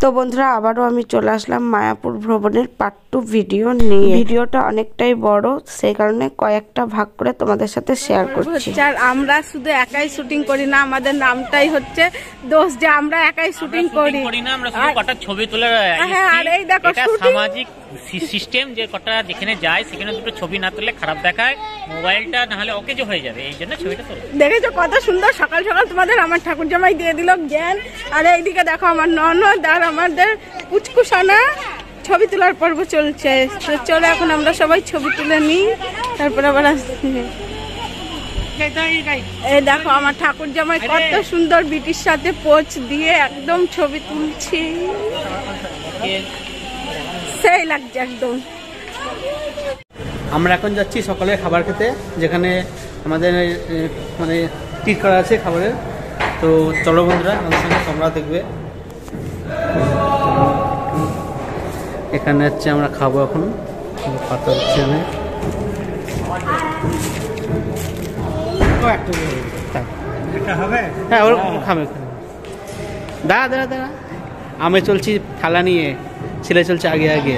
তো বন্ধুরা আবারও আমি চলে আসলাম মায়াপুর ভ্রমণের পার্ট 2 ভিডিও নিয়ে। ভিডিওটা অনেকটাই বড়, সেই কারণে কয়েকটা ভাগ করে তোমাদের সাথে শেয়ার করছি। আর আমরা শুধু একাই শুটিং করি না, আমাদের নামটাই হচ্ছে দোষ যে আমরা একাই শুটিং করি না, আমরা শুধু কটা ছবি তুলে। হ্যাঁ, আর এই দেখো সামাজিক সিস্টেম যে কটা যেখানে যায় সেখানে দুটো ছবি না তুললে খারাপ দেখায়, মোবাইলটা না হলে ওকে যে হয়ে যাবে, এই জন্য ছবিটা তুলে। দেখেছো কত সুন্দর সকাল সকাল তোমাদের আমার ঠাকুর জামাই দিয়ে দিল জ্ঞান। আর এইদিকে দেখো আমার ননদ আর আমাদের পুচকুসানা ছবি তোলার পর্ব চলছে। চলো এখন আমরা সবাই ছবি তুলে নিই, তারপর আবার এই দেখো আমার ঠাকুর জামাই কত সুন্দর বিটির সাথে পোজ দিয়ে একদম ছবি তুলছি, সেই লাগছে একদম। আমরা এখন যাচ্ছি সকালে খাবার খেতে, যেখানে আমাদের মানে ঠিক করা আছে খাবারের। তো চলো বন্ধুরা আমাদের সঙ্গে, তোমরা দেখবে। এখানে হচ্ছে আমরা খাবো এখন, পাতা হচ্ছে হ্যাঁ ওর খাবে। দাঁড়া আমি চলছি থালা নিয়ে, ছেলে চলছে আগে আগে।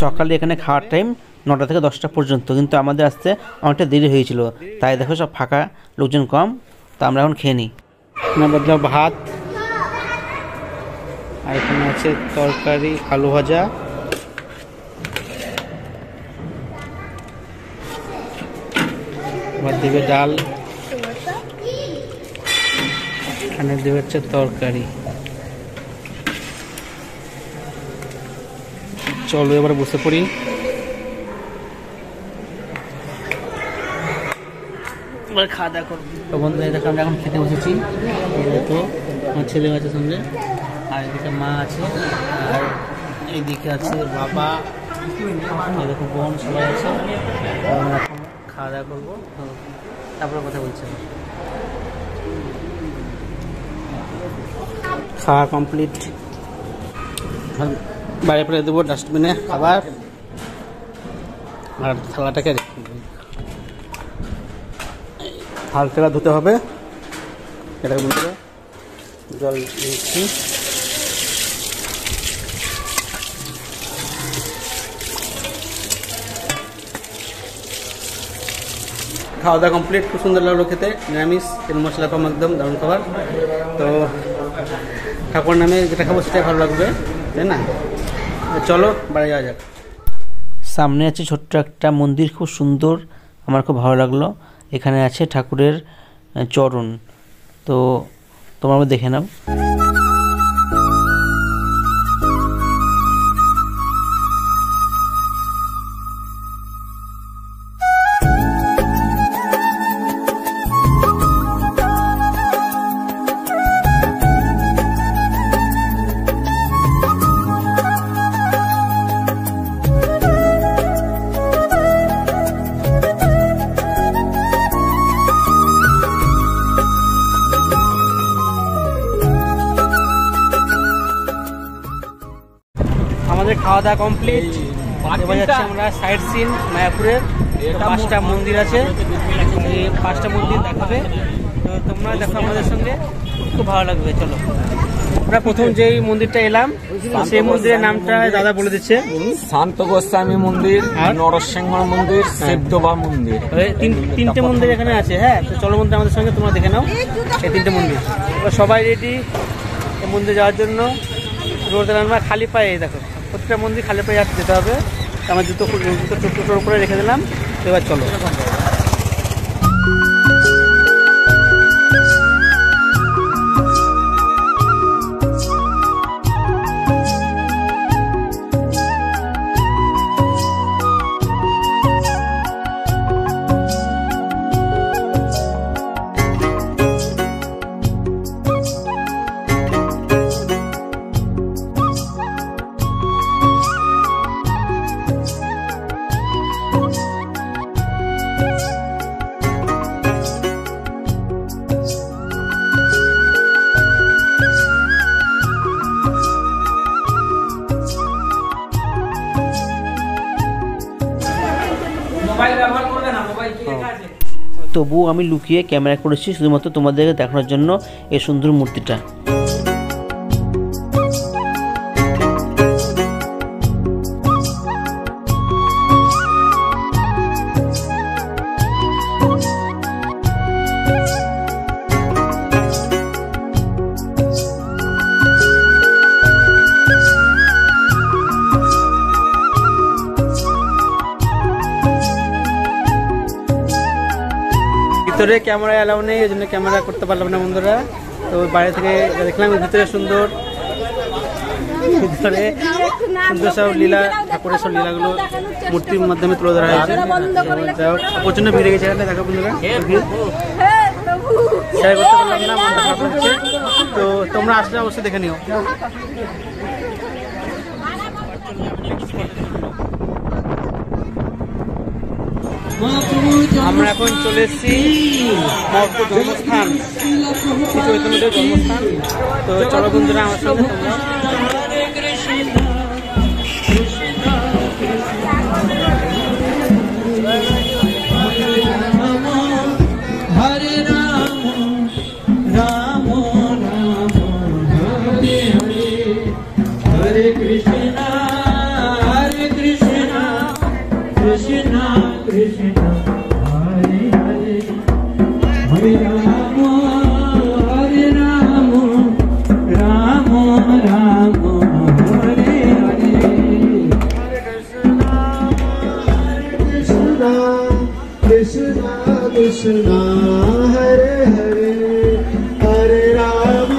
সকালে এখানে খাওয়ার টাইম 9টা থেকে 10টা পর্যন্ত, কিন্তু আমাদের আসতে অনেকটা দেরি হয়েছিল, তাই দেখো সব ফাঁকা, লোকজন কম। তো আমরা এখন খেয়ে নিই। বদলা ভাত, আর এখানে আছে তরকারি, আলু ভাজা, আবার দেবে ডাল, এখানে দেবে হচ্ছে তরকারি। চলো এবার বসে পড়ি। খাওয়া দাওয়া করবো। তো বন্ধুরা দেখো আমরা এখন খেতে বসেছি। তো আমার ছেলে আছে সঙ্গে, আর এদিকে মা আছে, আর এইদিকে আছে বাবা, এরকম বোন সবাই আছে। আমরা এখন খাওয়া দাওয়া করবো, তারপরে কথা বলছি। খাওয়া কমপ্লিট, বাইরে ফেলে দেবো ডাস্টবিনে খাবার, আর থালাটাকে হালকা ধুতে হবে। এটা বলতে জল দিচ্ছি। খাওয়া দাওয়া কমপ্লিট, খুব সুন্দর লাগলো খেতে, নিরামিষ, তেল মশলা কম, একদম দারুণ খাবার। তো ঠাকুর নামে যেটা খাবো সেটাই ভালো লাগবে, তাই না? চলো বাড়ি যাওয়া যাক। সামনে আছে ছোট্ট একটা মন্দির, খুব সুন্দর, আমার খুব ভালো লাগলো। এখানে আছে ঠাকুরের চরণ, তো তোমরা দেখে নাও। আমাদের খাওয়া দাওয়া কমপ্লিট, এবার যাচ্ছি আমরা সাইড সিন মায়াপুরের। 5টা মন্দির আছে, এই 5টা মন্দির দেখাবে, তো তোমরা দেখো আমাদের সঙ্গে, খুব ভালো লাগবে। চলো আমরা প্রথম যেই মন্দিরটা এলাম সেই মন্দিরের নামটা দাদা বলে দিচ্ছে। শান্ত গোস্বামী মন্দির, নরসিংহ মন্দির, শিবদোবা মন্দির, 3টে মন্দির এখানে আছে। হ্যাঁ, তো চলো মন্দির আমাদের সঙ্গে, তোমরা দেখে নাও এই 3টে মন্দির। সবাই রেডি এই মন্দিরে যাওয়ার জন্য। রোড আমরা খালি পায়ে, দেখো প্রত্যেকটা মন্দির খালি পায়ে যেতে হবে। আমার জুতো টোটোর উপরে রেখে দিলাম। এবার চলো। তবুও আমি লুকিয়ে ক্যামেরা করেছি শুধুমাত্র তোমাদেরকে দেখানোর জন্য এই সুন্দর মূর্তিটা। ভিতরে ক্যামেরা অ্যালাউ নেই, এই জন্য ক্যামেরা করতে পারলাম না বন্ধুরা। তো বাইরে থেকে দেখলাম ভিতরে সুন্দর, ভিতরে সুন্দর সব লীলা, ঠাকুরের সব লীলাগুলো মূর্তির মাধ্যমে তুলে ধরা হয়েছে। প্রচন্ড ভিড়ে গেছে এখানে, দেখো বন্ধুরা ভিড় শেয়ার করতে পারলাম না, মনটা খারাপ লাগছে। তো তোমরা আসলে অবশ্যই দেখে নিও। আমরা এখন চলে এসেছি মহাপ্রভুর জন্মস্থান, শ্রী চৈতন্যদেবের জন্মস্থান। তো চলো বন্ধুরা আমার সঙ্গে তোমরা। হরে রাম রাম রাম হরে হরে, হরে কৃষ্ণ কৃষ্ণ কৃষ্ণ হরে হরে, হরে রাম রাম রাম হরে হরে, কৃষ্ণ কৃষ্ণ হরে হরে, হরে রাম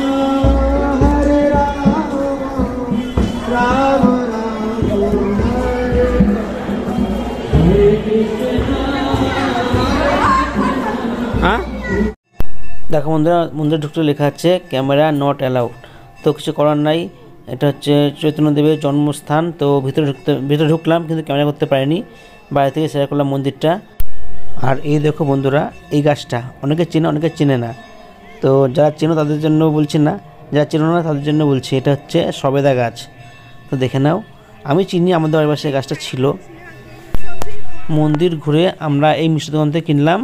রাম হরে হরে কৃষ্ণ। হ্যাঁ দেখো বন্ধুরা, মন্দিরে ঢুকতে লেখা আছে ক্যামেরা নট অ্যালাউড। তো কিছু করার নাই, এটা হচ্ছে চৈতন্যদেবের জন্মস্থান। তো ভিতরে ঢুকলাম কিন্তু ক্যামেরা করতে পারিনি, বাইরে থেকে শেয়ার করলাম মন্দিরটা। আর এই দেখো বন্ধুরা, এই গাছটা অনেকে চেনে অনেকে চেনে না। তো যারা চেনো তাদের জন্য বলছি না, যারা চেনো না তাদের জন্য বলছি। এটা হচ্ছে সবেদা গাছ। তো দেখে নাও, আমি চিনি, আমাদের বাড়ির পাশে গাছটা ছিল। মন্দির ঘুরে আমরা এই মিষ্টি দোকান থেকে কিনলাম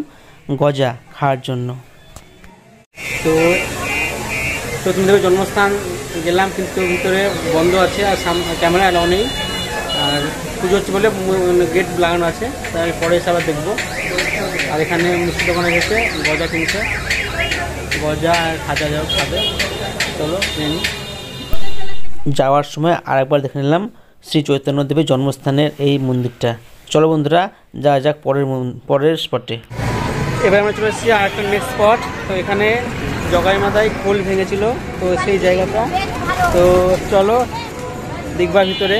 গজা খাওয়ার জন্য। তো চৈতন্যদেবের জন্মস্থান গেলাম, কিন্তু ভিতরে বন্ধ আছে আর ক্যামেরা অ্যালাউ নেই। আর পুজো হচ্ছে বলে গেট লাগানো আছে, তাই পরে এসে আবার দেখবো। আর এখানে মিষ্টি দোকানে গেছে গজা কিনছে, গজা আর খাজা যাও খাবে। চলো নিয়ে যাওয়ার সময় আরেকবার দেখে নিলাম শ্রী চৈতন্যদেবের জন্মস্থানের এই মন্দিরটা। চলো বন্ধুরা যাওয়া যাক পরের স্পটে। এবার আমরা চলে এসেছি আর একটা নেক্সট স্পট। তো এখানে জগাই মাথায় খোল ভেঙেছিল, তো সেই জায়গাটা। তো চলো দেখবার ভিতরে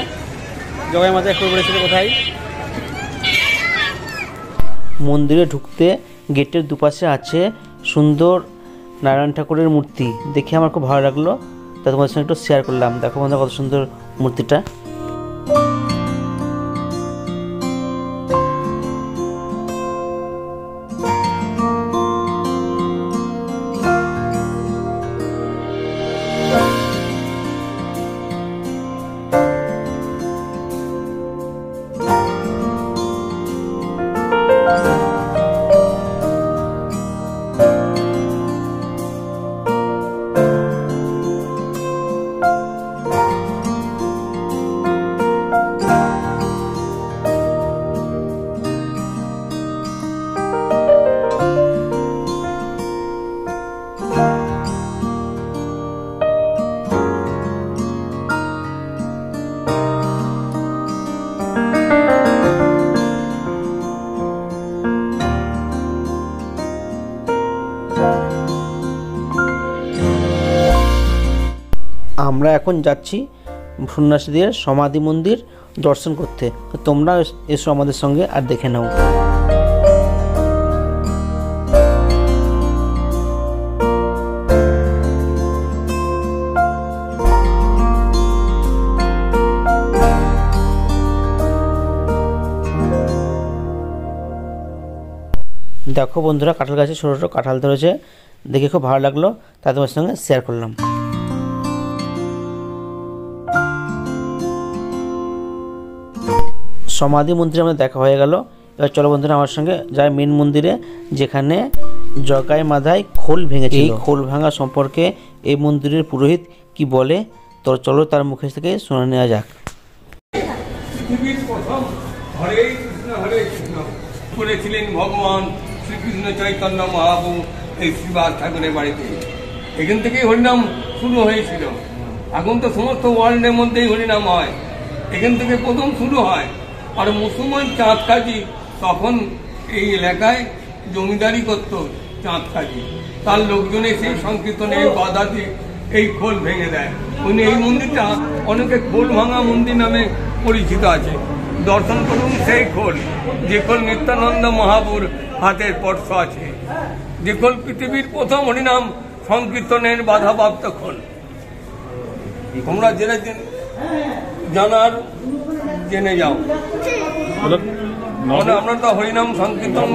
জগাই মাথায় খোল পড়েছিল কোথায়। মন্দিরে ঢুকতে গেটের দুপাশে আছে সুন্দর নারায়ণ ঠাকুরের মূর্তি, দেখে আমার খুব ভালো লাগলো, তা তোমাদের সঙ্গে একটু শেয়ার করলাম। দেখো বন্ধুরা কত সুন্দর মূর্তিটা। আমরা এখন যাচ্ছি সন্ন্যাসীদের সমাধি মন্দির দর্শন করতে। তো তোমরা এসো আমাদের সঙ্গে আর দেখে নাও। দেখো বন্ধুরা, কাঁঠাল গাছে ছোটো ছোটো কাঁঠাল ধরেছে, দেখে খুব ভালো লাগলো, তাই তোমার সঙ্গে শেয়ার করলাম। সমাধি মন্দিরে আমাদের দেখা হয়ে গেল। এবার চলো বন্ধুরা আমার সঙ্গে যায় মেন মন্দিরে, যেখানে জগাই মাথায় খোল ভেঙেছিল। এই খোল ভাঙা সম্পর্কে এই মন্দিরের পুরোহিত কি বলে, তো চলো তার মুখে থেকে শুনে নেওয়া যাক। হরে কৃষ্ণ করেছিলেন ভগবান শ্রীকৃষ্ণ চৈতন্য মহাপ্রভু এই শ্রীবাস ঠাকুরের বাড়িতে। এখান থেকেই হরিনাম শুরু হয়েছিল। এখন তো সমস্ত ওয়ার্ল্ডের মধ্যেই হরিনাম হয়, এখান থেকে প্রথম শুরু হয়। আর মুসলমান চাঁদ কাজী তখন এই এলাকায় জমিদারি করত, চাঁদ কাজী, তার লোকজনে সেই সংকীর্তনে এই বাধা দিয়ে এই খোল ভেঙে দেয়। উনি এই মন্দিরটা অনেকে খোল ভাঙা মন্দির নামে পরিচিত আছে। দর্শন করুন সেই খোল, যে খোল নিত্যানন্দ মহাপুর হাতের স্পর্শ আছে, যে খোল পৃথিবীর প্রথম হরিনাম সংকীর্তনের বাধাপ্রাপ্ত খোল। তোমরা জেনে জানার জেনে যাও। আমরা তো হরিনাম সংকীর্তন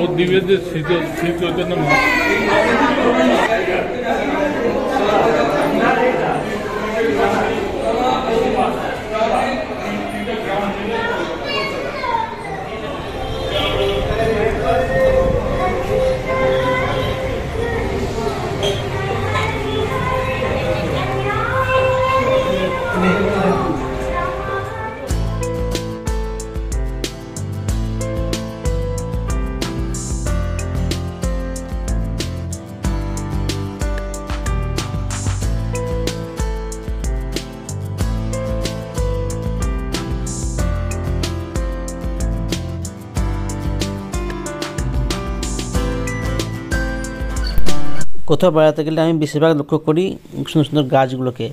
কোথাও বেড়াতে গেলে আমি বেশিরভাগ লক্ষ্য করি সুন্দর সুন্দর গাছগুলোকে।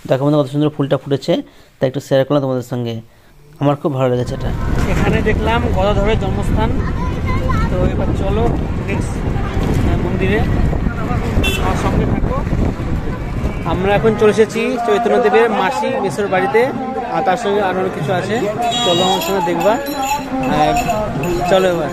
দেখো বন্ধু কত সুন্দর ফুলটা ফুটেছে, তাই একটু শেয়ার করলাম তোমাদের সঙ্গে। আমার খুব ভালো লেগেছে এটা। এখানে দেখলাম গদাধরের জন্মস্থান। তো এবার চলো নেক্সট মন্দিরে, আমার সঙ্গে থাকো। আমরা এখন চলে এসেছি চৈতন্যদেবের মাসি মেসোর বাড়িতে, আর তার সঙ্গে আরও কিছু আছে। চলো আমার সঙ্গে দেখবা। চলো এবার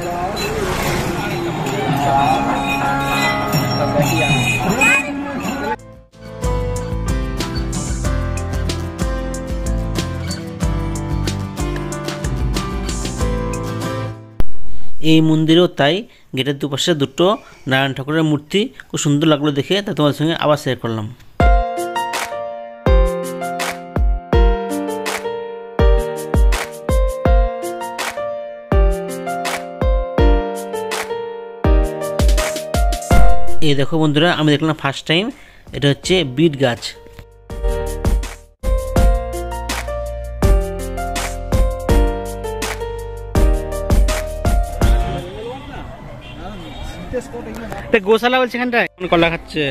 এই মন্দিরেও তাই, গেটের দুপাশে দুটো নারায়ণ ঠাকুরের মূর্তি, খুব সুন্দর লাগলো দেখে, তাই তোমাদের সঙ্গে আবার শেয়ার করলাম। এই দেখো বন্ধুরা, আমি দেখলাম ফার্স্ট টাইম, এটা হচ্ছে বিট গাছ। গোশালা বলছে এখানটায় কলা খাচ্ছে।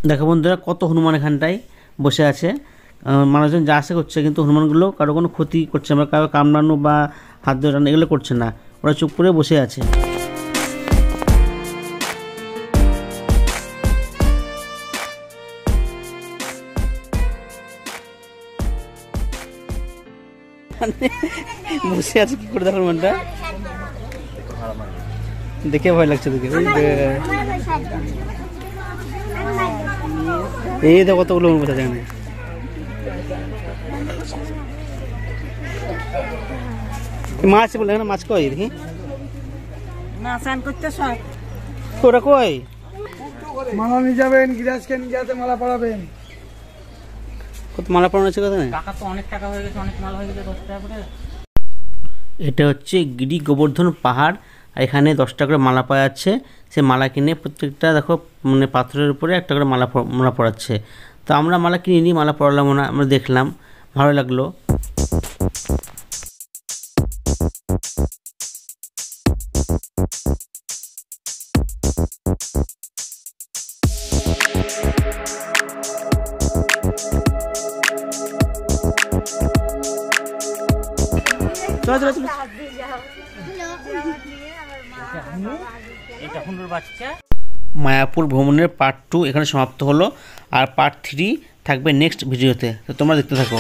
দেখো বন্ধুরা, কত হনুমান এখানটায় বসে আছে। মানুষজন যা আসে করছে, কিন্তু হনুমানগুলো কারো কোনো ক্ষতি করছে না, কারো কামড়ানো বা হাত ধরানো এগুলো করছে না, ওরা চুপ করে বসে আছে। বসে আছে কি করে, দেখো হনুমানটা দেখে ভয় লাগছে তোকে। এই দেখো কতগুলো হনুমান বসে আছে এখানে। মাছ বলে না, মাছ কই দেখি না, স্নান করতে সব ওরা কই। মালা নিয়ে যাবেন, গিরাজকে নিয়ে যেতে মালা পড়াবেন। কত মালা পড়ানো আছে কথা। টাকা তো অনেক টাকা হয়ে গেছে, অনেক মাল হয়ে গেছে, 10 টাকা করে। এটা হচ্ছে গিরি গোবর্ধন পাহাড়, আর এখানে 10 টাকা করে মালা পাওয়া যাচ্ছে। সে মালা কিনে প্রত্যেকটা দেখো মানে পাথরের উপরে একটা করে মালা পড়াচ্ছে। তো আমরা মালা কিনিনি, মালা পড়ালাম না, আমরা দেখলাম, ভালো লাগলো। চলো চলো চলো। মায়াপুর ভ্রমণের পার্ট 2 এখানে সমাপ্ত হলো, আর পার্ট 3 থাকবে নেক্সট ভিডিওতে। তো তোমরা দেখতে থাকো।